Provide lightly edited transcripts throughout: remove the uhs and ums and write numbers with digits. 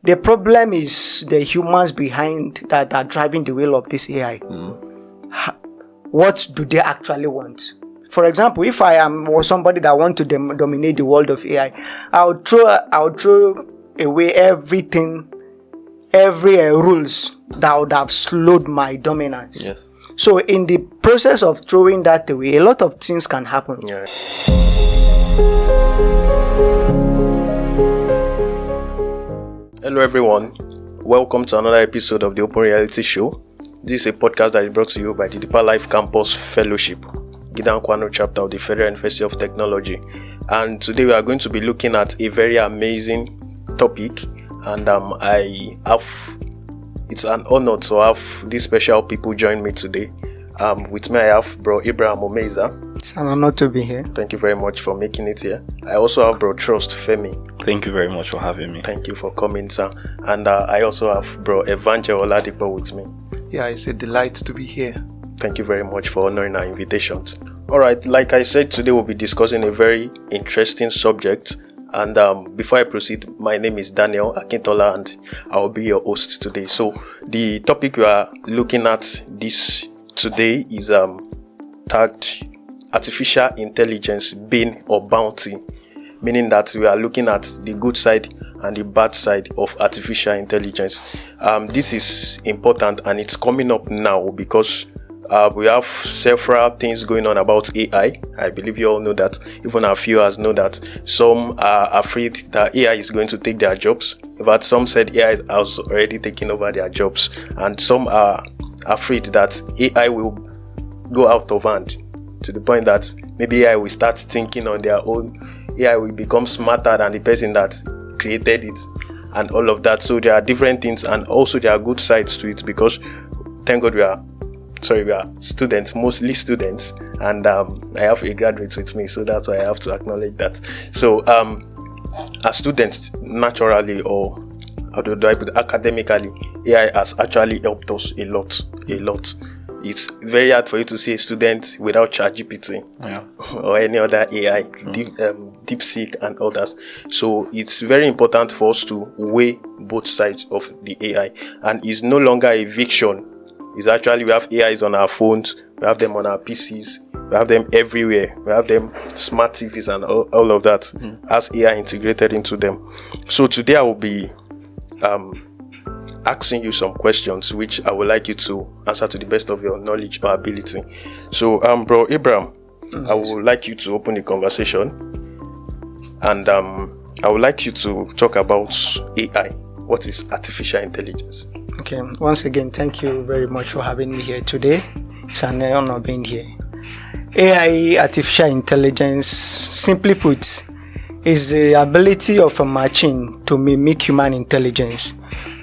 The problem is the humans behind that are driving the wheel of this AI. What do they actually want? For example, if I am somebody that wants to dominate the world of AI, I'll throw away everything, every rules that would have slowed my dominance. Yes. So in the process of throwing that away, a lot of things can happen. Yeah. Hello everyone, welcome to another episode of the Open Reality Show. This is a podcast that is brought to you by the Deeper Life Campus Fellowship, Gidan Kwano chapter of the Federal University of Technology. And today we are going to be looking at a very amazing topic, and it's an honor to have these special people join me today. With me I have Bro Abraham Omeza. It's an honor to be here. Thank you very much for making it here. I also have Bro Trust Femi. Thank you very much for having me. Thank you for coming, sir. And I also have Bro Evangel Oladipo with me. Yeah, it's a delight to be here. Thank you very much for honoring our invitations. Alright, like I said, today we'll be discussing a very interesting subject. And before I proceed, my name is Daniel Akintola and I'll be your host today. So the topic we are looking at this today is tagged Artificial Intelligence, Bane or Bounty, meaning that we are looking at the good side and the bad side of artificial intelligence. This is important and it's coming up now because we have several things going on about AI. I believe you all know that. Even our viewers know that. Some are afraid that AI is going to take their jobs. In fact, some said AI has already taken over their jobs. And some are afraid that AI will go out of hand to the point that maybe AI will start thinking on their own. AI will become smarter than the person that created it and all of that. So there are different things and also there are good sides to it because thank God we are students, mostly students, and I have a graduate with me, so that's why I have to acknowledge that. So as students, naturally, or how do I put it, academically, AI has actually helped us a lot. It's very hard for you to see a student without ChatGPT or any other AI, DeepSeek and others. So it's very important for us to weigh both sides of the AI, and it's no longer a fiction. It's actually, we have AIs on our phones, we have them on our PCs, we have them everywhere, we have them smart TVs and all of that as AI integrated into them. So today I will be asking you some questions which I would like you to answer to the best of your knowledge or ability. So Bro Abraham, I would like you to open the conversation, and I would like you to talk about AI. What is artificial intelligence? Okay, once again, thank you very much for having me here today. It's an honor being here. AI, artificial intelligence, simply put, is the ability of a machine to mimic human intelligence,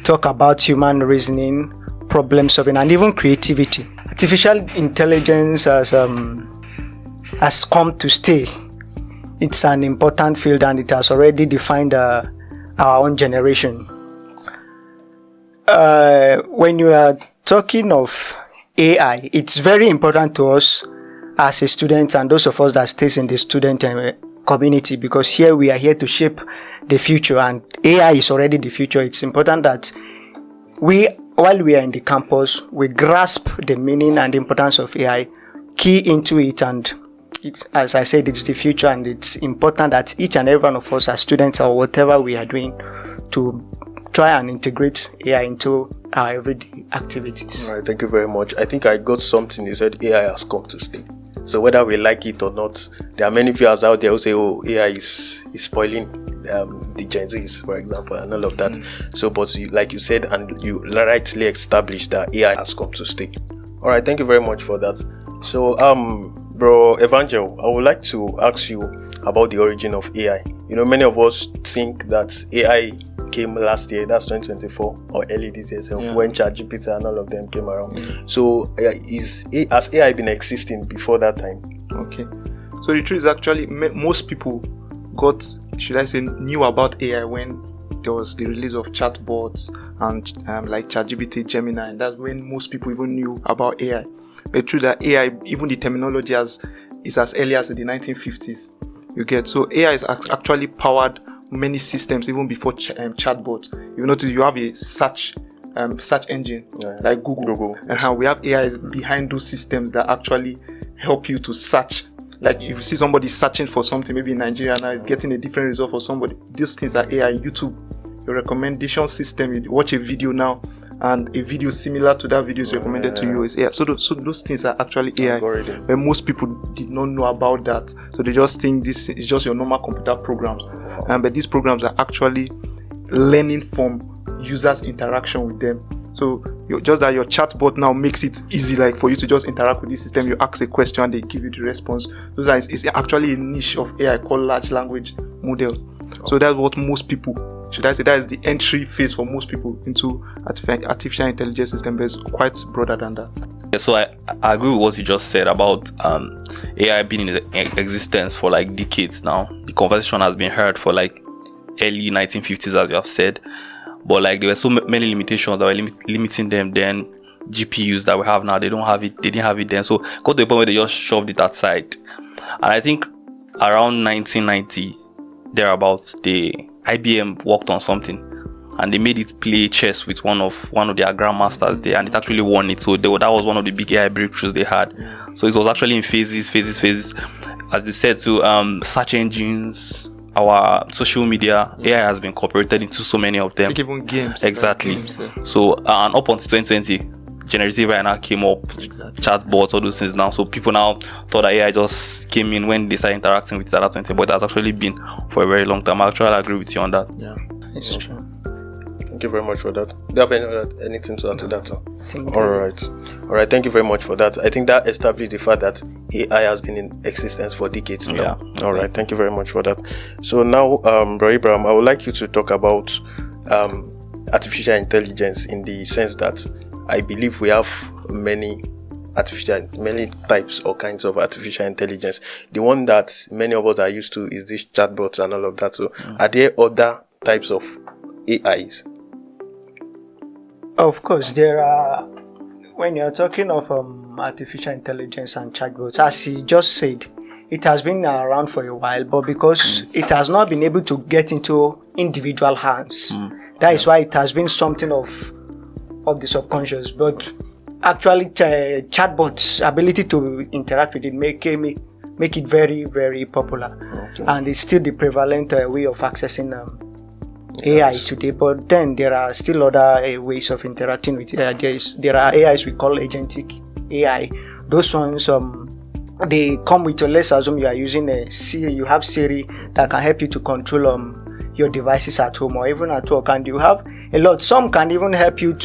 talk about human reasoning, problem solving, and even creativity. Artificial intelligence has come to stay. It's an important field and it has already defined our own generation. When you are talking of AI, it's very important to us as a student and those of us that stays in the student community, because here we are here to shape the future and AI is already the future. It's important that while we are in the campus, we grasp the meaning and the importance of AI, key into it, and as I said, it's the future, and it's important that each and every one of us as students or whatever we are doing to try and integrate AI into our everyday activities. All right, thank you very much. I think I got something. You said AI has come to stay. So whether we like it or not, there are many viewers out there who say, "Oh, AI is spoiling the Gen Zs, for example, and all of that." So, but like you said, and you rightly established that AI has come to stay. All right, thank you very much for that. So, Bro Evangel, I would like to ask you about the origin of AI. You know, many of us think that AI came last year, that's 2024 or early this year, when ChatGPT and all of them came around. So has AI been existing before that time? Okay, so the truth is actually most people knew about AI when there was the release of chatbots and like ChatGPT, Gemini, and that's when most people even knew about AI. But the truth that AI, even the terminology is as early as the 1950s. You get, so AI is actually powered many systems even before chatbots. You notice you have a search engine like Google. And how we have AI behind those systems that actually help you to search. Like if you see somebody searching for something, maybe in Nigeria now, is getting a different result for somebody. These things are AI. YouTube, your recommendation system. You watch a video now, and a video similar to that video is recommended to you is AI. So those things are actually AI. But most people did not know about that. So they just think this is just your normal computer programs. But these programs are actually learning from users' interaction with them. So just that your chatbot now makes it easy, like for you to just interact with this system. You ask a question and they give you the response. It's actually a niche of AI called large language model. So that's what most people, should I say, that is the entry phase for most people into artificial intelligence system, but it's quite broader than that. Yeah, so I agree with what you just said about AI being in existence for like decades now. The conversation has been heard for like early 1950s, as you have said. But like there were so many limitations that were limiting them then. GPUs that we have now, they didn't have it then. So got to the point where they just shoved it aside. And I think around 1990, thereabouts, the IBM worked on something and they made it play chess with one of their grandmasters there, and it actually won it. So that was one of the big AI breakthroughs they had. So it was actually in phases. As you said, to search engines, our social media, AI has been incorporated into so many of them. Like even games. Exactly. Games, yeah. So and up until 2020, generative AI now came up, chatbots, all those things now. So people now thought that AI just came in when they started interacting with it at 20, but it has actually been for a very long time. I actually agree with you on that. Yeah, it's true. Thank you very much for that. Do you have anything to add to that? All right. Thank you very much for that. I think that established the fact that AI has been in existence for decades now. Yeah. All right. Thank you very much for that. So now, Bro Ibrahim, I would like you to talk about artificial intelligence in the sense that I believe we have many types or kinds of artificial intelligence. The one that many of us are used to is this chatbots and all of that. So are there other types of AIs? Of course, there are. When you're talking of artificial intelligence and chatbots, as he just said, it has been around for a while, but because it has not been able to get into individual hands, that is why it has been something of the subconscious. But actually, chatbots' ability to interact with it make it very, very popular, and it's still the prevalent way of accessing AI today. But then there are still other ways of interacting with AI. There are AIs we call agentic AI. Those ones they come with let's assume you are using a Siri. You have Siri that can help you to control your devices at home or even at work, and you have a lot. Some can even help you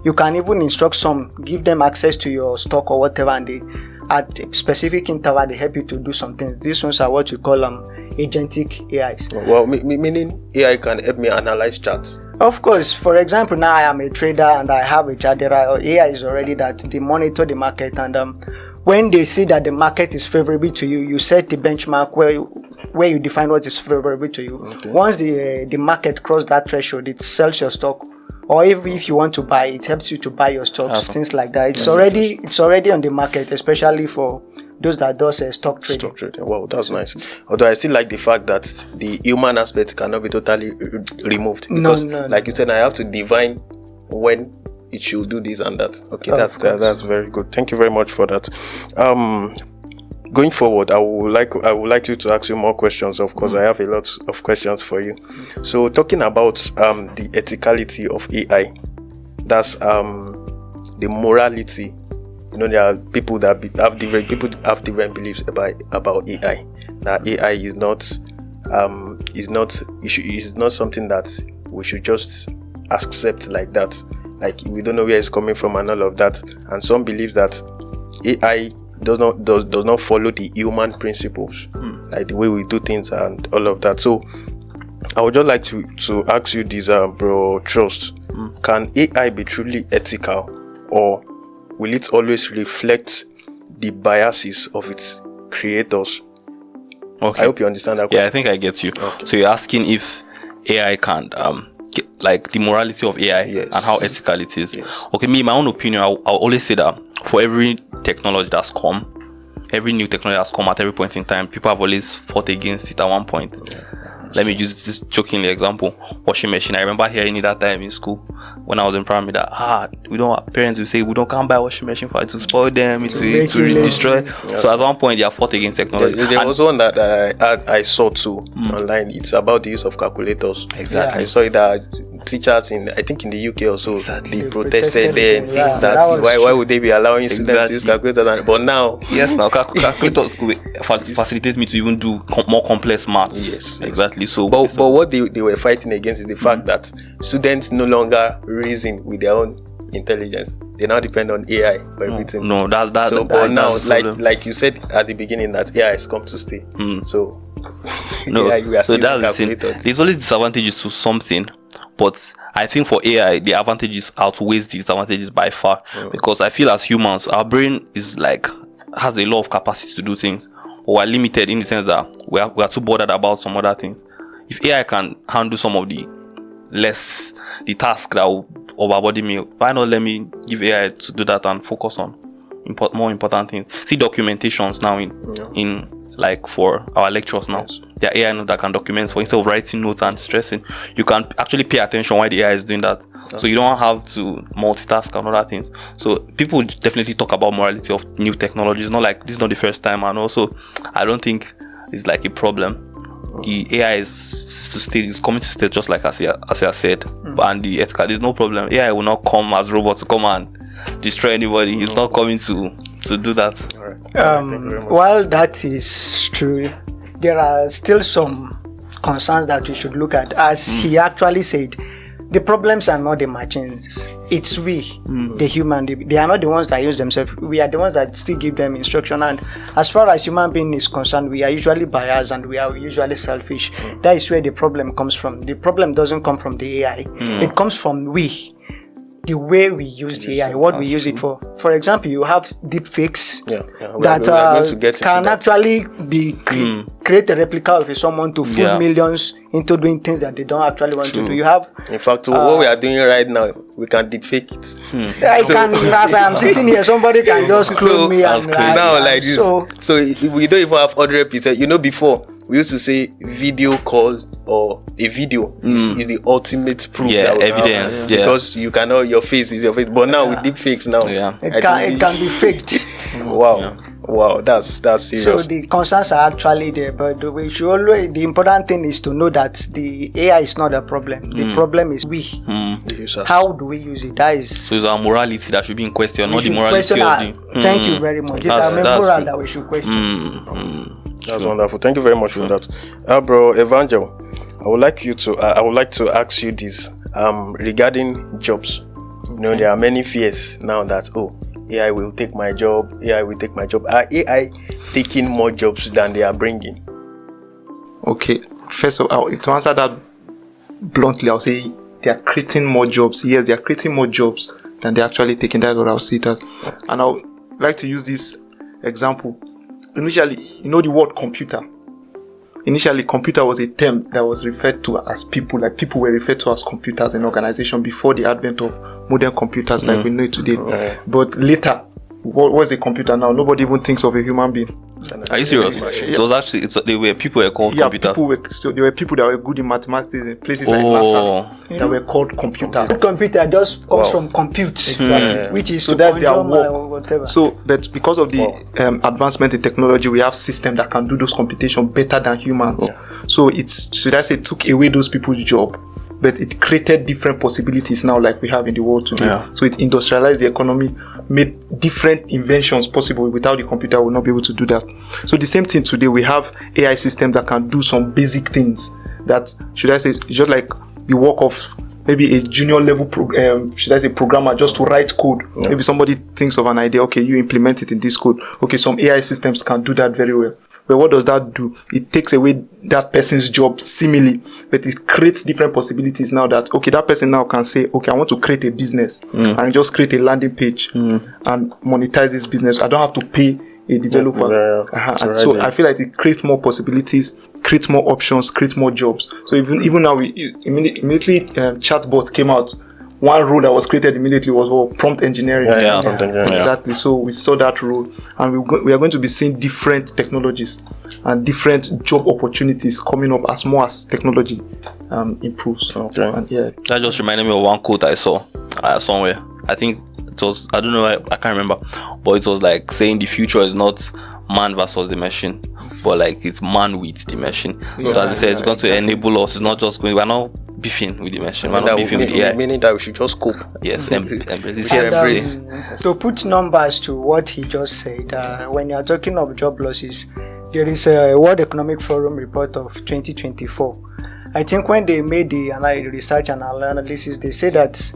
you can even instruct some, give them access to your stock or whatever, and they at a specific interval they help you to do something. These ones are what we call agentic AIs. Well, meaning AI can help me analyze charts. Of course. For example, now I am a trader and I have a chart. There are AIs already that they monitor the market, and when they see that the market is favorable to you, you set the benchmark where you define what is favorable to you. Okay. Once the market crosses that threshold, it sells your stock. Or if you want to buy, it helps you to buy your stocks, things like that. It's already on the market, especially for those that does stock trading. Stock trading. Wow, that's nice. Although I still like the fact that the human aspect cannot be totally removed, because, like you said, I have to divine when it should do this and that. Okay, that's very good. Thank you very much for that. Going forward, I would like you to ask you more questions. Of course, I have a lot of questions for you. So, talking about the ethicality of AI, that's the morality. You know, there are people that have different beliefs about AI. That AI is not something that we should just accept like that. Like, we don't know where it's coming from and all of that. And some believe that AI does not follow the human principles, like the way we do things and all of that. So I would just like to ask you this, Bro Trust. Can AI be truly ethical, or will it always reflect the biases of its creators? Okay. I hope you understand that question. Yeah, I think I get you. Okay. So you're asking if AI can like the morality of AI, and how ethical it is. Yes. Okay, me, my own opinion, I'll always say that for every technology that's come, every new technology that's come at every point in time, people have always fought against it at one point. let me use this jokingly example, washing machine. I remember hearing it that time in school when I was in primary that we don't, parents will say we can't buy washing machine for it to spoil them, to destroy. Yeah. So at one point they are fought against technology. There was one that I saw too online. It's about the use of calculators. Exactly. I saw it that teachers in the UK also they protested then. Yeah, That's why would they be allowing students to use calculators? But now calculators facilitate me to even do more complex maths. Yes, exactly. So but what they were fighting against is the fact that students no longer reason with their own intelligence. They now depend on AI for everything. No, that's so. But now, like you said at the beginning, that AI has come to stay. So no, AI, so that's the thing. There's always disadvantages to something, but I think for AI, the advantages outweighs the disadvantages by far. Because I feel as humans, our brain is has a lot of capacity to do things, but we're limited in the sense that we are too bothered about some other things. If AI can handle some of the task that will overbody me, why not let me give AI to do that and focus on more important things? See documentations now in like for our lectures now. Yes. There are AI that can document, for instead of writing notes and stressing, you can actually pay attention while the AI is doing that. So you don't have to multitask and other things. So people definitely talk about morality of new technologies. Not like this is not the first time, and also I don't think it's like a problem. The AI is coming to stay, just like as I said, and the ethical, there's no problem. AI will not come as robots to come and destroy anybody. It's not coming to do that. All right. While that is true, there are still some concerns that we should look at. As he actually said, the problems are not the machines. It's we, the human. They are not the ones that use themselves. We are the ones that still give them instruction. And as far as human being is concerned, we are usually biased and we are usually selfish. That is where the problem comes from. The problem doesn't come from the AI. It comes from we. The way we use the AI, what we use it for. For example, you have deep fakes that can actually be create a replica of someone to fool millions into doing things that they don't actually want to do. You have, in fact, what we are doing right now, we can deep fake it. I can, as I am sitting here, somebody can just clone me and now like this. So we don't even have 100%. Before we used to say video call or a video is the ultimate proof. Evidence. Because you cannot, your face is your face. But now with deep fakes now, it can be faked. Wow, that's serious. So the concerns are actually there, but we should always, the important thing is to know that the AI is not a problem. The problem is we. The users. How do we use it? That is. So it's our morality that should be in question, not the morality of the. Thank you very much. It's our moral that we should question. That's wonderful. Thank you very much for that, bro. Evangel, I would like to ask you this regarding jobs. There are many fears now that AI will take my job. AI will take my job. Are AI taking more jobs than they are bringing? Okay, first of all, to answer that bluntly, I'll say they are creating more jobs. Yes, they are creating more jobs than they're actually taking. That's what I'll say that. And I would like to use this example. Initially, the word computer. Initially, computer was a term that was referred to as people. Like people were referred to as computers in organization before the advent of modern computers like we know it today. But later, what was a computer now? Nobody even thinks of a human being. Are you serious? It was actually they were people were called computers. There were people that were good in mathematics in places like NASA that were called computer. Computer just comes from compute, which is so that's their work. So, but because of the advancement in technology, we have systems that can do those computations better than humans. So took away those people's job, but it created different possibilities now, like we have in the world today. So it industrialized the economy, made different inventions possible. Without the computer, we will not be able to do that. So the same thing today, we have AI systems that can do some basic things that, just like the work of maybe a junior level programmer just to write code. Maybe somebody thinks of an idea, okay, you implement it in this code. Okay, some AI systems can do that very well. But what does that do? It takes away that person's job seemingly, but it creates different possibilities now that, okay, that person now can say, okay, I want to create a business and just create a landing page and monetize this business. I don't have to pay a developer. So I feel like it creates more possibilities, creates more options, creates more jobs. So even now, immediately chatbot came out. One role that was created immediately was prompt engineering. Exactly. So we saw that role, and we are going to be seeing different technologies and different job opportunities coming up as more as technology improves. Okay. And yeah, That just reminded me of one quote I saw somewhere. I think it was, I don't know, I can't remember, but it was like saying the future is not man versus the machine, but like it's man with the machine. So as I said, it's going to enable us. It's not just going, we're not beefing with the machine, we're not beefing with the AI. Meaning that we should just cope. Yes, embrace And, to put numbers to what he just said, when you are talking of job losses, there is a World Economic Forum report of 2024. I think when they made the research and analysis, they say that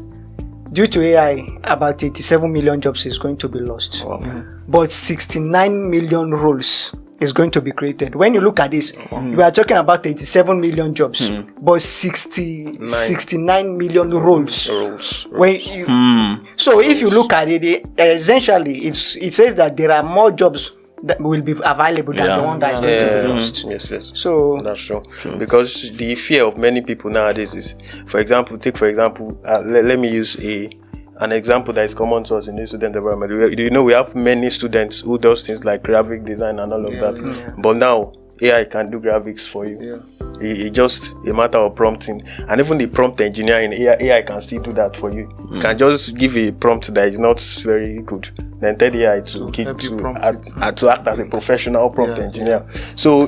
due to AI, about 87 million jobs is going to be lost. Wow. But 69 million roles is going to be created. When you look at this, we are talking about 87 million jobs, but 69 million roles. When you, So if you look at it, essentially, it says that there are more jobs that will be available than the one that is going to be lost. Yes. So That's true. Because the fear of many people nowadays is, for example, let me use an example that is common to us in the student environment. We have many students who does things like graphic design and all of that. But now AI can do graphics for you. It's just a matter of prompting, and even the prompt engineering, AI can still do that for you. You can just give a prompt that is not very good, then tell the AI to act as a professional prompt engineer. So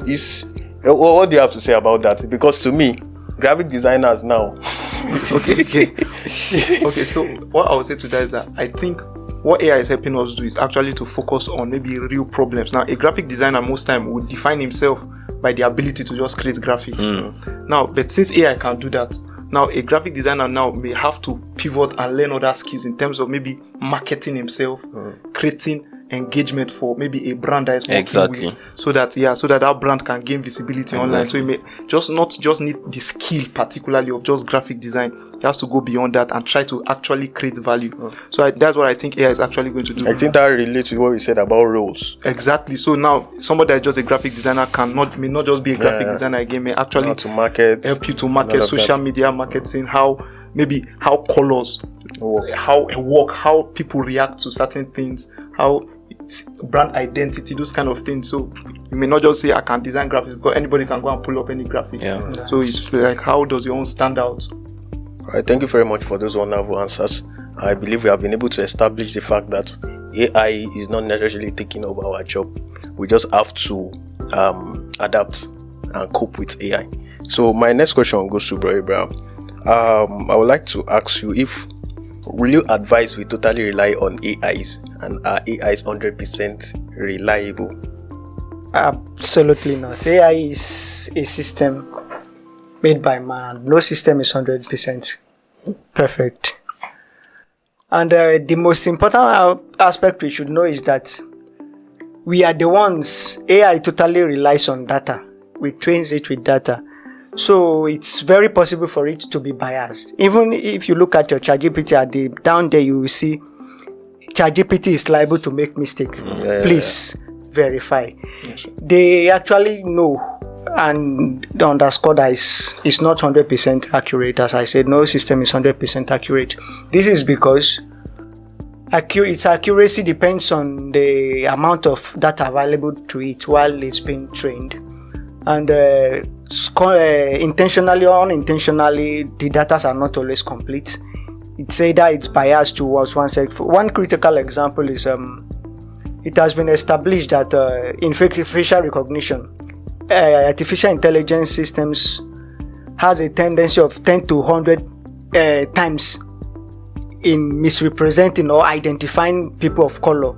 what do you have to say about that? Because to me, graphic designers now. Okay. So what I would say to that is that I think what AI is helping us do is actually to focus on maybe real problems. Now, a graphic designer most time would define himself by the ability to just create graphics. Now, but since AI can do that, now a graphic designer now may have to pivot and learn other skills in terms of maybe marketing himself, creating engagement for maybe a brand that is working with, so that brand can gain visibility online. So he may not just need the skill particularly of just graphic design. He has to go beyond that and try to actually create value. So that's what I think AI is actually going to do. I think that relates to what we said about roles. Exactly. So now somebody that's just a graphic designer may not just be a graphic designer again, may actually How to market, help you to market, social media marketing, how colors, how people react to certain things, how brand identity, those kind of things. So you may not just say I can design graphics, because anybody can go and pull up any graphic. So it's like, how does your own stand out? All right, thank you very much for those wonderful answers. I believe we have been able to establish the fact that AI is not necessarily taking over our job. We just have to adapt and cope with AI. So my next question goes to Bro Abraham. I would like to ask you, will you advise we totally rely on AIs, and are AIs 100% reliable? absolutely not. AI is a system made by man. No system is 100% perfect. And the most important aspect we should know is that we are the ones. AI totally relies on data. We trains it with data. So it's very possible for it to be biased. Even if you look at your ChatGPT down there, you will see ChatGPT is liable to make mistake. Please verify. They actually know and underscore that it's not 100% accurate. As I said, no system is 100% accurate. This is because its accuracy depends on the amount of data available to it while it's being trained. And intentionally or unintentionally, the data are not always complete. It's either it's biased towards one side. One critical example is it has been established that in facial recognition, artificial intelligence systems has a tendency of 10 to 100 times in misrepresenting or identifying people of color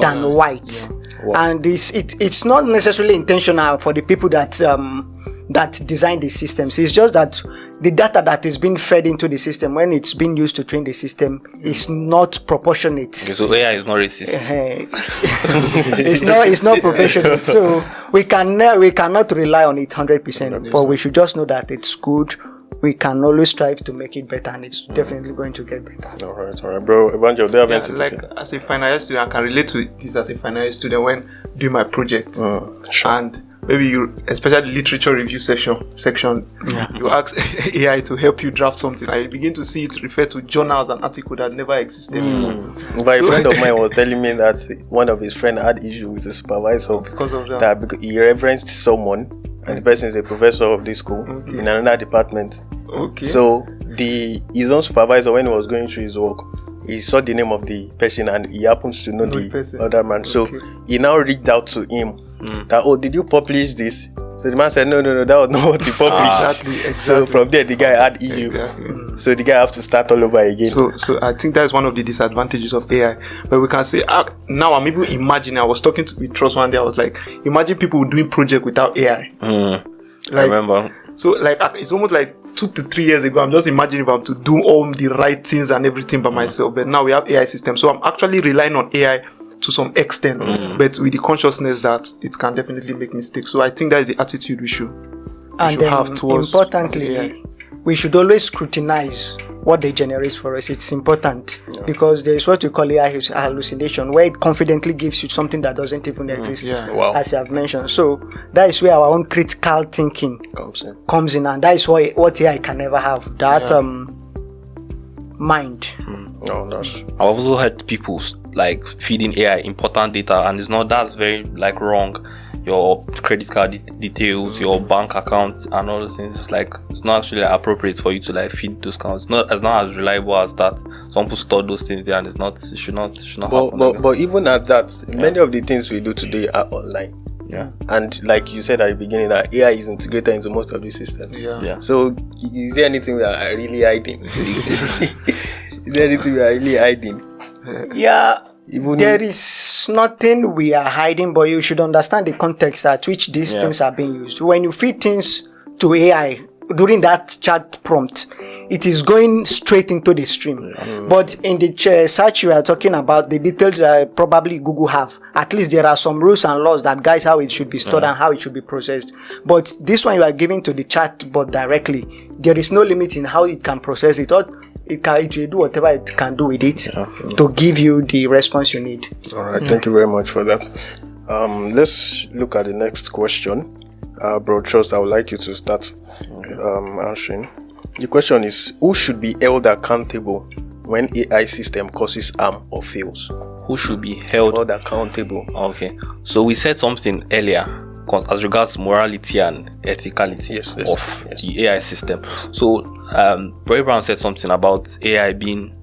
than white. Wow. And it's not necessarily intentional for the people that design the systems. It's just that the data that is being fed into the system when it's being used to train the system is not proportionate. Okay, so AI is not racist. It's not proportionate. So we cannot rely on it 100%. But we should just know that it's good. We can always strive to make it better, and it's definitely going to get better. All right, bro. Evangel, do you have anything to say? As a final year student, I can relate to this as a final year student when doing my project. Sure. And maybe you, especially literature review section, you ask AI to help you draft something, and you begin to see it refer to journals and articles that never existed before. But a friend of mine was telling me that one of his friends had issue with the supervisor because of that. Because he referenced someone, and the person is a professor of this school in another department. Okay. So his own supervisor, when he was going through his work, he saw the name of the person and he happens to know the person. other man. So he now reached out to him that, oh, did you publish this? So the man said, no, that was not what he published. Exactly. So from there, the guy had issue. Exactly. So the guy have to start all over again. So I think that's one of the disadvantages of AI. But we can say, now I'm even imagining, I was talking with Trust one day, I was like, imagine people doing project without AI. I remember. So like, it's almost like 2 to 3 years ago, I'm just imagining if I'm to do all the right things and everything by myself. But now we have AI systems. So I'm actually relying on AI to some extent, but with the consciousness that it can definitely make mistakes. So I think that is the attitude we should have towards importantly, AI. we should always scrutinize what they generate for us. It's important because there is what we call AI hallucination, where it confidently gives you something that doesn't even exist, as I have mentioned. So that is where our own critical thinking comes in, and that is what AI can never have. That mind. I've also heard people like feeding AI important data, and that's very like wrong. Your credit card details, your bank accounts, and all the things. It's not actually appropriate for you to like feed those accounts. It's not as reliable as that. Some people store those things there, and it should not happen. But even at that, many of the things we do today are online. Yeah. And like you said at the beginning, that AI is integrated into most of these systems. Yeah. So is there anything we are really hiding? Is there anything we are really hiding? Yeah. There is nothing we are hiding, but you should understand the context at which these things are being used. When you feed things to AI during that chat prompt, it is going straight into the stream. But in the search you are talking about, the details probably Google have. At least there are some rules and laws that guide how it should be stored and how it should be processed. But this one you are giving to the chatbot directly. There is no limit in how it can process it. It will do whatever it can do with it to give you the response you need. All right, thank you very much for that. Let's look at the next question. Bro Trust, I would like you to start answering. The question is, who should be held accountable when AI system causes harm or fails? Who should be held accountable? Okay, so we said something earlier as regards morality and ethicality of the AI system. So Bray Brown said something about AI being,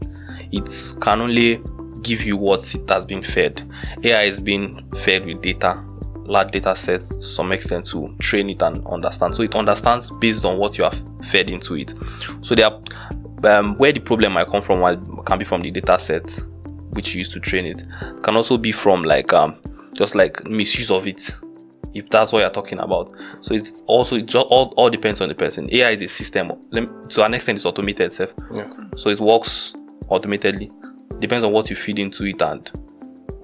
it can only give you what it has been fed. AI is being fed with data, large data sets to some extent to train it and understand. So it understands based on what you have fed into it. So there are, where the problem might come from can be from the data set which you use to train it. It can also be from just like misuse of it, if that's what you're talking about. So it's also, it just all depends on the person. AI is a system. To an extent, it's automated itself. So it works automatically. Depends on what you feed into it, and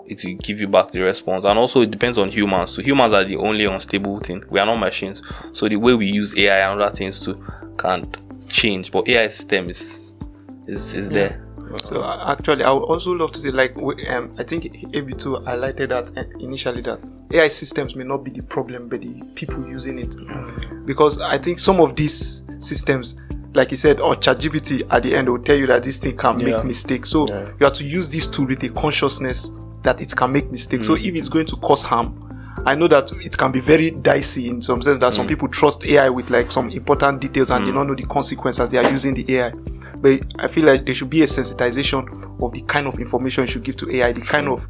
it will give you back the response. And also it depends on humans. So humans are the only unstable thing. We are not machines. So the way we use AI and other things too can't change. But AI system is there. So actually, I would also love to say, I think AB2 highlighted that initially, that AI systems may not be the problem, but the people using it. Because I think some of these systems, like you said, or ChatGPT at the end will tell you that this thing can make mistakes. So you have to use this tool with a consciousness that it can make mistakes. So if it's going to cause harm, I know that it can be very dicey in some sense, that some people trust AI with like some important details and they don't know the consequences they are using the AI. But I feel like there should be a sensitization of the kind of information you should give to AI, the kind of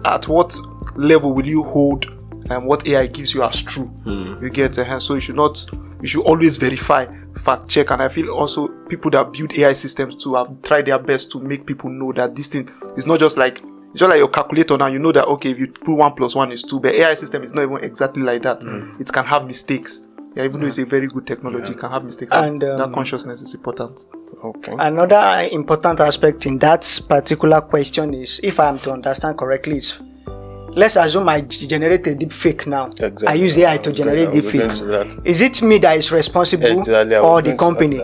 at what level will you hold what AI gives you as true. You get so you should always verify, fact check. And I feel also people that build AI systems to have tried their best to make people know that this thing is not just like your calculator. Now you know that okay, if you put 1 + 1 is 2, but AI system is not even exactly like that. It can have mistakes. Even though it's a very good technology, it can have mistakes. And that consciousness is important. Okay. Another important aspect in that particular question is, if I am to understand correctly, is let's assume I generate a deep fake now. Exactly. I use AI to generate deep fake. Is it me that is responsible or the company?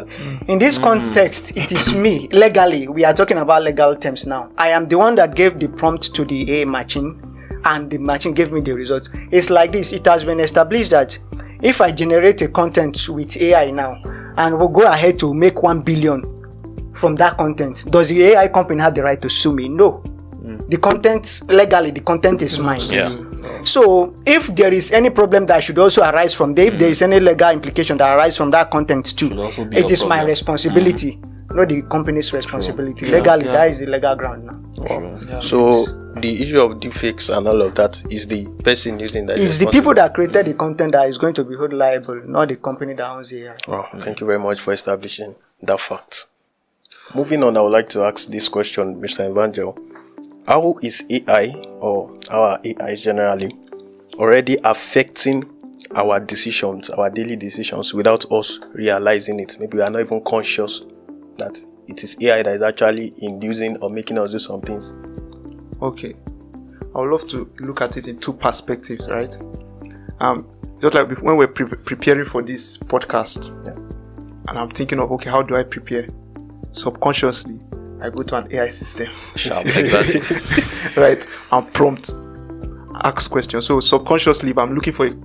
In this context, it is me. Legally, we are talking about legal terms now. I am the one that gave the prompt to the AI machine, and the machine gave me the result. It's like this. It has been established that if I generate a content with AI now and we'll go ahead to make 1 billion from that content, does the AI company have the right to sue me? No. The content, legally, the content is mine. Yeah. So if there is any problem that should also arise from there, if there is any legal implication that arises from that content too, it is my responsibility, not the company's responsibility. Legally, that is the legal ground now. Wow. So the issue of deepfakes and all of that is the person using that. It's the people that created the content that is going to be held liable, not the company that owns the AI. Wow. Thank you very much for establishing that fact. Moving on, I would like to ask this question, Mr. Evangel. How is AI, or our AI generally, already affecting our decisions, our daily decisions, without us realizing it? Maybe we are not even conscious that it is AI that is actually inducing or making us do some things. Okay, I would love to look at it in two perspectives, right? Just like when we're preparing for this podcast, and I'm thinking of, okay, how do I prepare? Subconsciously, I go to an AI system. Sharp, exactly. Right, and prompt, ask questions. So subconsciously, if I'm looking for an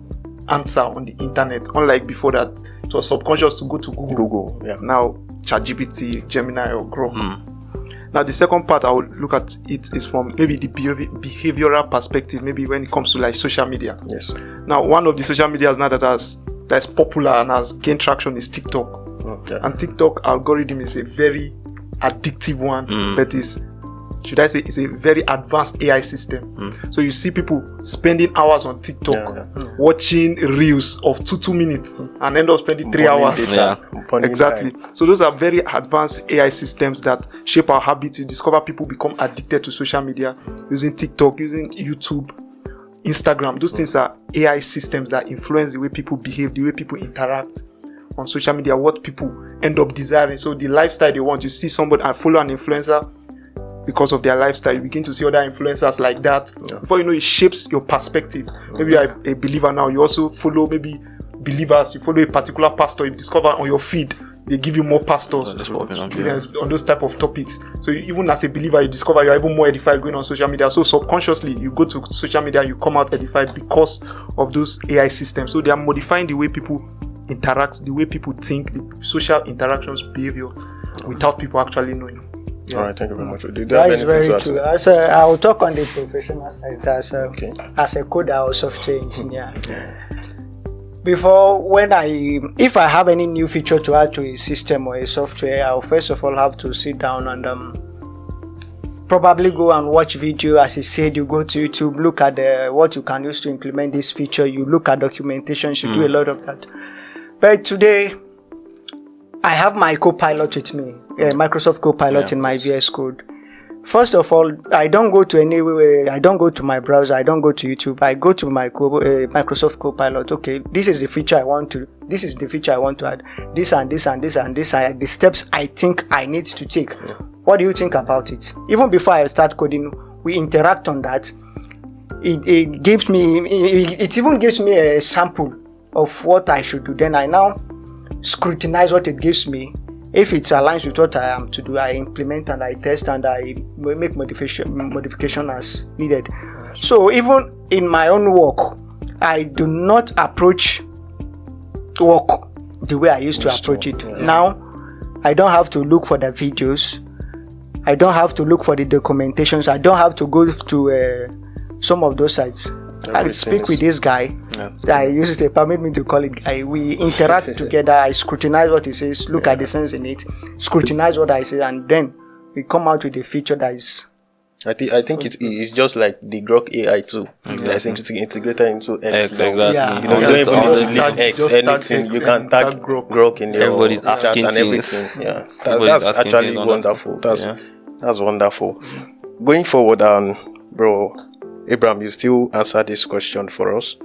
answer on the internet, unlike before that, it was subconscious to go to Google. Now, ChatGPT, Gemini, or Grok. Now, the second part I would look at it is from maybe the behavioral perspective, maybe when it comes to like social media. Yes. Now, one of the social medias now that's popular and has gained traction is TikTok. Okay. And TikTok algorithm is a very addictive one, but it's a very advanced AI system. So you see people spending hours on TikTok, watching reels of 2 minutes, and end up spending 3 hours. Exactly. So those are very advanced AI systems that shape our habits. You discover people become addicted to social media using TikTok, using YouTube, Instagram. Those things are AI systems that influence the way people behave, the way people interact on social media, what people end up desiring. So the lifestyle they want, you see somebody and follow an influencer because of their lifestyle, you begin to see other influencers like that. Before you know, it shapes your perspective. Maybe you are a believer now, you also follow maybe believers, you follow a particular pastor, you discover on your feed they give you more pastors on those type of topics. So even as a believer, you discover you're even more edified going on social media. So subconsciously you go to social media, you come out edified because of those AI systems. So they are modifying the way people interact, the way people think, the social interactions, behavior, without people actually knowing. All right, thank you very much. Do you That have is anything to very add to true. that? I will talk on the professional side as a coder or software engineer. Before, if I have any new feature to add to a system or a software, I'll first of all have to sit down and probably go and watch video. As I said, you go to YouTube, look at what you can use to implement this feature. You look at documentation, you do a lot of that. But today, I have my Copilot with me, Microsoft Copilot in my VS Code. First of all, I don't go to anywhere. I don't go to my browser. I don't go to YouTube. I go to my Microsoft Copilot. Okay, this is the feature I want to. This is the feature I want to add. This and this and this and this are the steps I think I need to take. What do you think about it? Even before I start coding, we interact on that. It gives me. It even gives me a sample of what I should do. Then I now scrutinize what it gives me. If it aligns with what I am to do, I implement and I test and I make modification as needed. So even in my own work, I do not approach work the way I used to approach it. Now, I don't have to look for the videos. I don't have to look for the documentations. I don't have to go to some of those sites. I speak with this guy. I use it, permit me to call it guy. We interact together. I scrutinize what he says, look at the sense in it, scrutinize what I say, and then we come out with a feature that is. I think it's just like the Grok AI too. It's integrated into X. Exactly. Yeah. You don't even need to leave X. Anything you can tag Grok in your Everybody's chat asking and things. everything. Yeah, Everybody's that's asking actually things on wonderful. that. That's wonderful. Going forward, bro, Abraham, you still answer this question for us.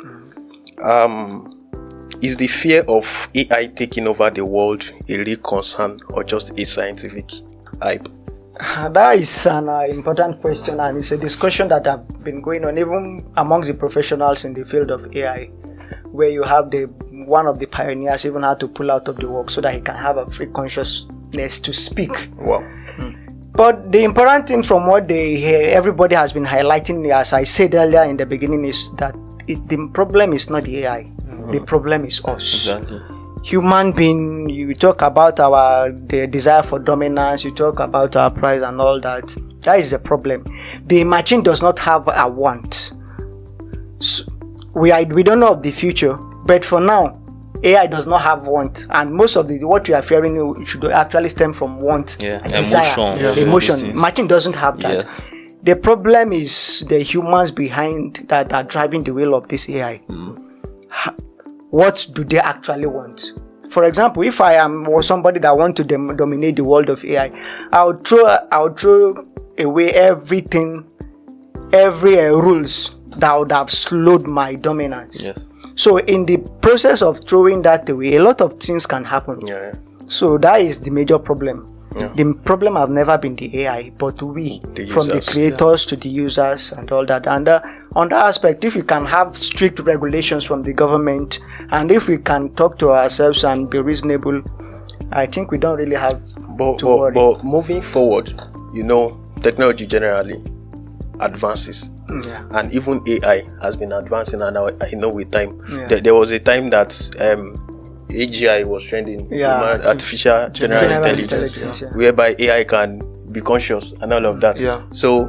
Is the fear of AI taking over the world a real concern or just a scientific hype? That is an important question, and it's a discussion that have been going on even amongst the professionals in the field of AI, where you have one of the pioneers even had to pull out of the work so that he can have a free consciousness to speak. Wow. But the important thing from what everybody has been highlighting, as I said earlier in the beginning, is that the problem is not the AI. The problem is us. Exactly. Human being. You talk about the desire for dominance. You talk about our pride and all that. That is the problem. The machine does not have a want. So we don't know of the future, but for now, AI does not have want, and most of what we are fearing should actually stem from want, desire, emotion. Machine doesn't have that. Yeah. The problem is the humans behind that are driving the wheel of this AI. What do they actually want? For example, if I was somebody that want to dominate the world of AI, I would throw away everything, every rules that would have slowed my dominance. Yes. So in the process of throwing that away, a lot of things can happen. Yeah. So that is the major problem. Yeah. The problem have never been the AI, but we, from the creators to the users and all that. And on that aspect, if we can have strict regulations from the government, and if we can talk to ourselves and be reasonable, I think we don't really have to worry. But moving forward, technology generally advances. Yeah. And even AI has been advancing, and I know with time. Yeah. There was a time that AGI was trending, artificial general intelligence, whereby AI can be conscious and all of that. Yeah. So,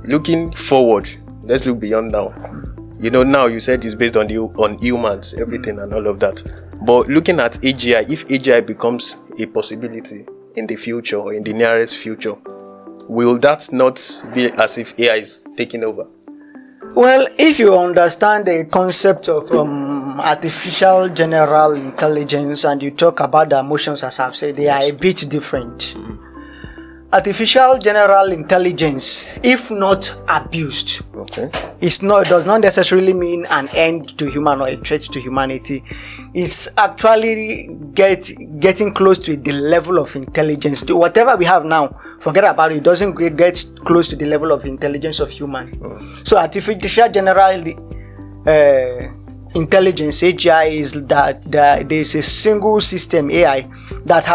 looking forward, let's look beyond now. Now you said it's based on humans, everything and all of that. But looking at AGI, if AGI becomes a possibility in the future or in the nearest future, will that not be as if AI is taking over? Well, if you understand the concept of artificial general intelligence and you talk about the emotions, as I've said, they are a bit different. Artificial general intelligence, if not abused, does not necessarily mean an end to human or a threat to humanity. It's actually getting close to the level of intelligence. Whatever we have now, forget about it. It doesn't get close to the level of intelligence of human. So artificial general intelligence, AGI, is that there is a single system AI that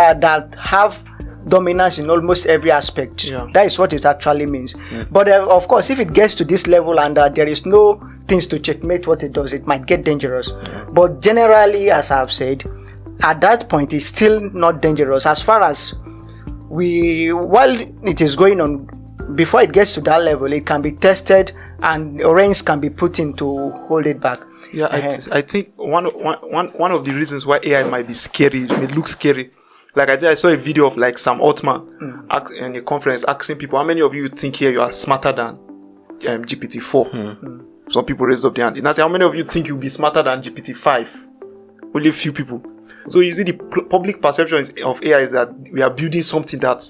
have dominance in almost every aspect. That is what it actually means. But of course, if it gets to this level and there is no things to checkmate what it does, it might get dangerous. But generally, as I've said, at that point it's still not dangerous as far as while it is going on. Before it gets to that level, it can be tested and reins can be put in to hold it back. I think one of the reasons why AI might be scary, it may look scary. Like I saw a video of like Sam Altman in a conference asking people, how many of you think here you are smarter than GPT-4? Some people raised up their hand. And I said, how many of you think you'll be smarter than GPT-5? Only a few people. So you see, the public perception of AI is that we are building something that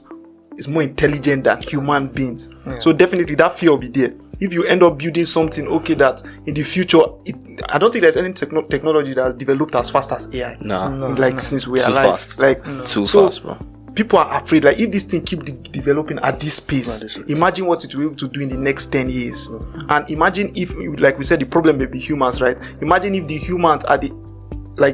is more intelligent than human beings. So definitely that fear will be there. If you end up building something, that in the future, I don't think there's any technology that's developed as fast as AI. Since we are alive. Too fast, bro. People are afraid, like, if this thing keep developing at this pace, imagine what it will be able to do in the next 10 years. And imagine if, like we said, the problem may be humans, right? Imagine if the humans are the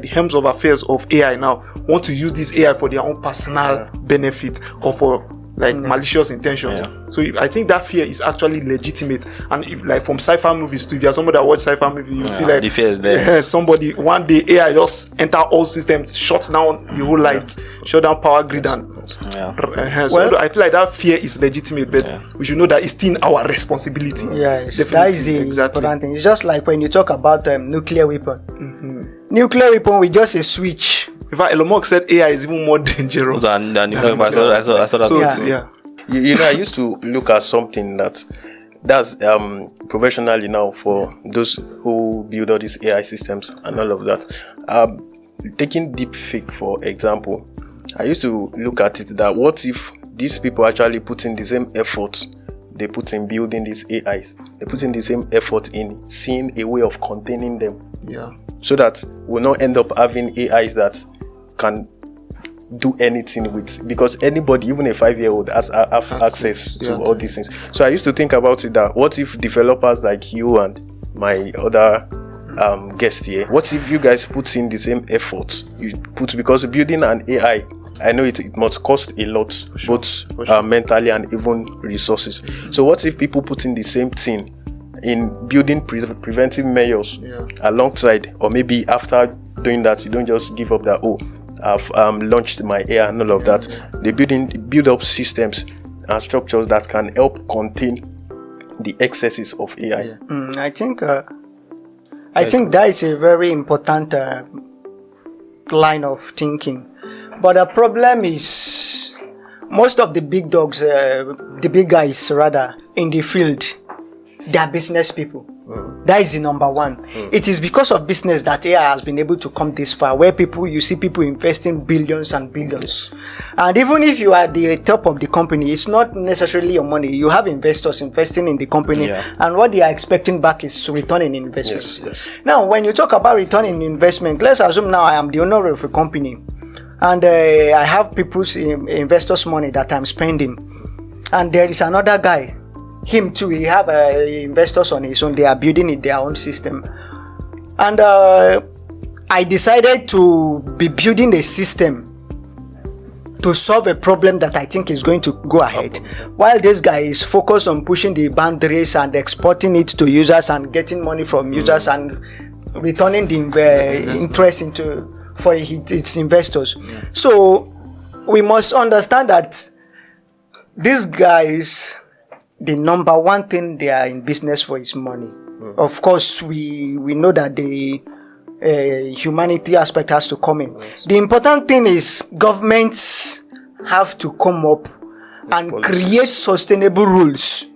helms of affairs of AI now want to use this AI for their own personal benefit or for malicious intentions. So I think that fear is actually legitimate. And if, from sci-fi movies too, if you're somebody that watch sci-fi movies, you see the fear is there. Somebody one day AI just enter all systems, shut down the whole light, shut down power grid, and so I feel like that fear is legitimate, but we should know that it's still our responsibility. Yes, that is the important thing. It's just like when you talk about nuclear weapon. Nuclear weapon with just a switch. In fact, Elon Musk said AI is even more dangerous than nuclear weapon. I saw that. I used to look at something that's professionally now for those who build all these AI systems and all of that. Taking deepfake, for example, I used to look at it that what if these people actually put in the same effort they put in building these AIs, they put in the same effort in seeing a way of containing them. So that we'll not end up having AIs that can do anything with, because anybody, even a 5-year-old, has access to all these things. So I used to think about it that what if developers like you and my other guest here, what if you guys put in the same effort you put, because building an AI I know it must cost a lot, sure. both mentally and even resources. So what if people put in the same thing in building preventive measures alongside, or maybe after doing that, you don't just give up that, oh, I've launched my AI and all of that. They build up systems and structures that can help contain the excesses of AI. I think that is a very important line of thinking. But the problem is most of the big dogs, the big guys rather, in the field, they are business people. That is the number one. It is because of business that AI has been able to come this far, where you see people investing billions and billions. And even if you are at the top of the company, it's not necessarily your money. You have investors investing in the company, and what they are expecting back is return in investment. Yes. Now, when you talk about return in investment, let's assume now I am the owner of a company, and I have people's investors' money that I'm spending, and there is another guy. Him too, he have investors on his own. They are building in their own system, and I decided to be building a system to solve a problem that I think is going to go ahead, while this guy is focused on pushing the boundaries and exporting it to users and getting money from users and returning the interest for its investors. So we must understand that these guys, the number one thing they are in business for is money. Of course, we know that the humanity aspect has to come in. The important thing is governments have to come up and create sustainable rules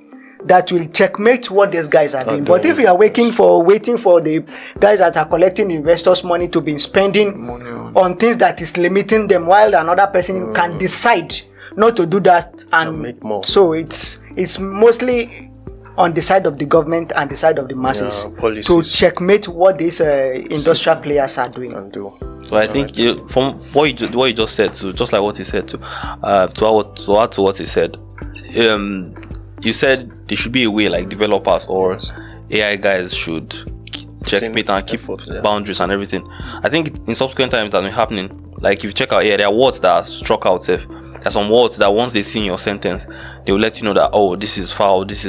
that will checkmate what these guys are doing. But if you are waiting for the guys that are collecting investors' money to be spending on things that is limiting them, while another person can decide not to do that and make more. So it's mostly on the side of the government and the side of the masses to checkmate what these industrial players are doing. So I think from what you just said, to just like what he said, to add to what he said, you said there should be a way like developers or AI guys should checkmate and keep boundaries and everything. I think in subsequent times that may happening. Like if you check out, there are words that are struck out. There's some words that once they see in your sentence, they will let you know that, oh, this is foul, this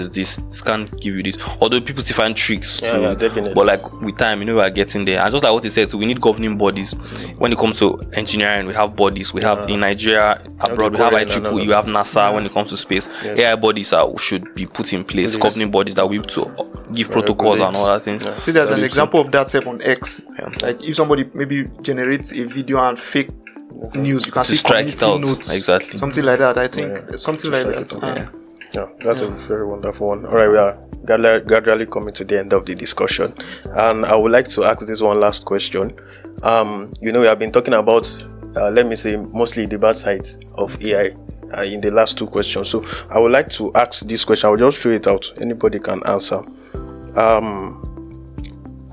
can't give you this. Although people still find tricks definitely. But like with time, we are getting there. And just like what he said, so we need governing bodies. When it comes to engineering, we have bodies. We have in Nigeria, abroad, we have IEEE, you have NASA. When it comes to space, AI bodies should be put in place. Governing bodies that will to give protocols and all that things. See, there's an example of that on X. Like if somebody maybe generates a video and fake news, you can see community notes, exactly, something like that. I think something like that. That's a very wonderful one. All right, we are gradually coming to the end of the discussion, and I would like to ask this one last question. We have been talking about, let me say, mostly the bad sides of AI in the last two questions. So I would like to ask this question. I will just throw it out. Anybody can answer.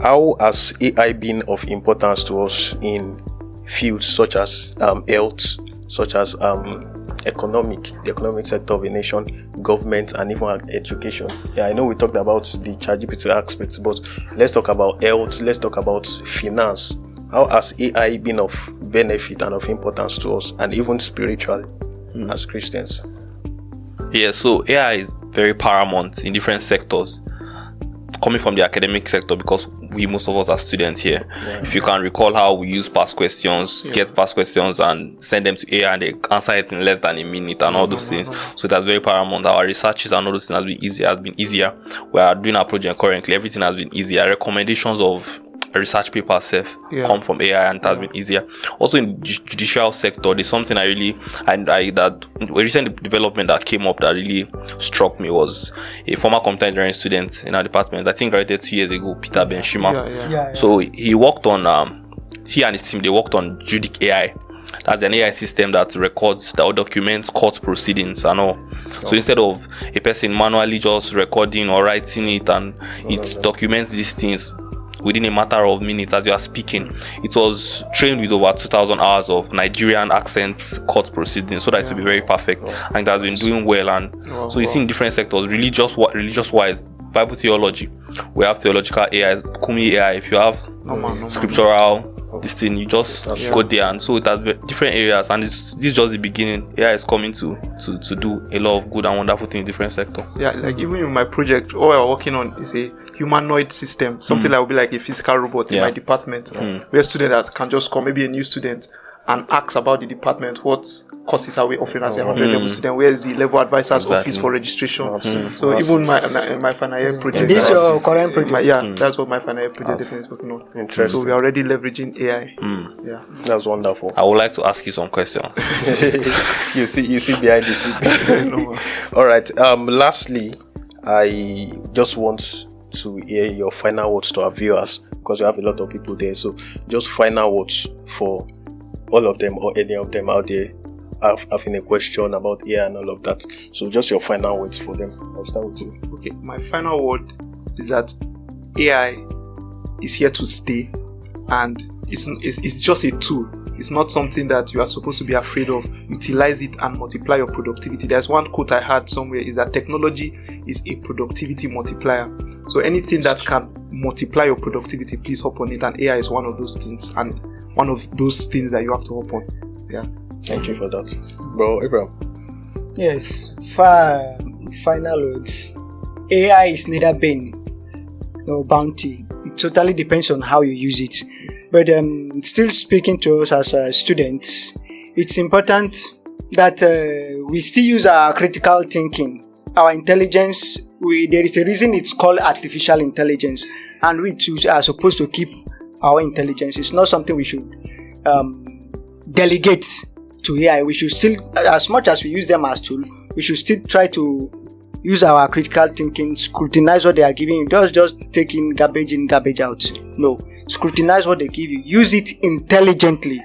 How has AI been of importance to us in fields such as health, such as the economic sector of a nation, government, and even education? I know we talked about the ChatGPT aspects, but let's talk about health, let's talk about finance. How has AI been of benefit and of importance to us, and even spiritually as Christians? So AI is very paramount in different sectors. Coming from the academic sector, because most of us are students here. If you can recall how we use past questions, get past questions and send them to AI and they answer it in less than a minute and all those things. So that's very paramount. Our researches and all those things has been easier. We are doing our project currently. Everything has been easier. Recommendations of research papers come from AI, and it has been easier. Also in judicial sector, there's something that a recent development that came up that really struck me was a former computer engineering student in our department. I think graduated 2 years ago, Peter Benshima. So he worked on he and his team, they worked on Judic AI. That's an AI system that records or documents court proceedings and all. So instead of a person manually just recording or writing it, and it documents these things within a matter of minutes as you are speaking. It was trained with over 2,000 hours of Nigerian accent court proceedings, so that it will be very perfect, and it has been doing well. And so you see in different sectors, religious wise, Bible theology, we have theological AI, Kumi AI. If you have scriptural this thing. You just go there, and so it has different areas, and this is just the beginning. AI is coming to do a lot of good and wonderful things in different sectors. Yeah, like even in my project, all we're working on is a humanoid system, something that will be like a physical robot in my department, where students that can just come, maybe a new student, and ask about the department, what courses are we offering as a 100-level student, where is the level advisor's office for registration. So even my final year project. And this is your current project? That's what my final year project is working on. Interesting. So we're already leveraging AI. Yeah, that's wonderful. I would like to ask you some questions. you see behind the scene. All right. Lastly, I just want to hear your final words to our viewers, because we have a lot of people there. So just final words for all of them or any of them out there having a question about AI and all of that. So just your final words for them. I'll start with you. Okay, my final word is that AI is here to stay, and it's just a tool. It's not something that you are supposed to be afraid of. Utilize it and multiply your productivity. There's one quote I heard somewhere, is that technology is a productivity multiplier. So anything that can multiply your productivity, please hop on it, and AI is one of those things, and one of those things that you have to hop on. Yeah. Thank you for that. Bro, Abraham. Yes, final words. AI is neither Bane nor bounty. It totally depends on how you use it. But still speaking to us as students, it's important that we still use our critical thinking, our intelligence. There is a reason it's called artificial intelligence, and we too are supposed to keep our intelligence. It's not something we should delegate to AI. We should still, as much as we use them as tools, we should still try to use our critical thinking, scrutinize what they are giving you. Don't just take in, garbage out. No, scrutinize what they give you. Use it intelligently,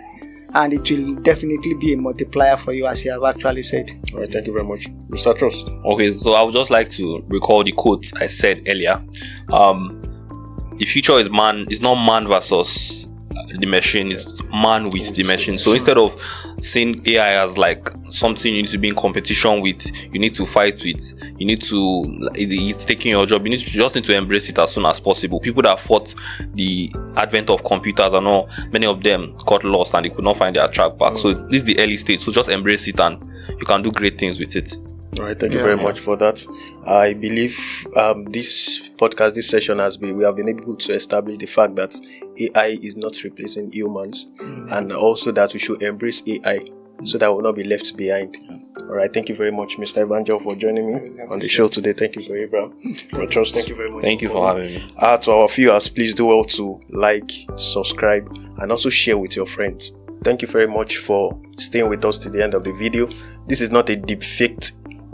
and it will definitely be a multiplier for you, as you have actually said. All right, thank you very much. Mr. Trust. Okay, so I would just like to recall the quote I said earlier. The future is man. It's not man versus the machine. It's man with the machine. So instead of seeing AI as like something you need to be in competition with, you need to fight with, you need to, it's taking your job, you just need to embrace it as soon as possible. People that fought the advent of computers and all, many of them got lost and they could not find their track back. So this is the early stage. So just embrace it and you can do great things with it. All right, thank you very much for that. I believe this podcast, this session we have been able to establish the fact that AI is not replacing humans, and also that we should embrace AI so that we will not be left behind. All right, thank you very much, Mr. Evangel, for joining me on the show today. Thank you very much, Abraham. Trust, thank you very much. Thank you for having me. To our viewers, please do well to like, subscribe, and also share with your friends. Thank you very much for staying with us to the end of the video. This is not a deep-faked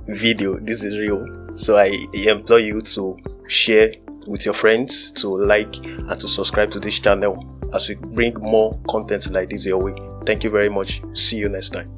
video, this is real. So I implore you to share with your friends, to like and to subscribe to this channel as we bring more content like this your way. Thank you very much. See you next time.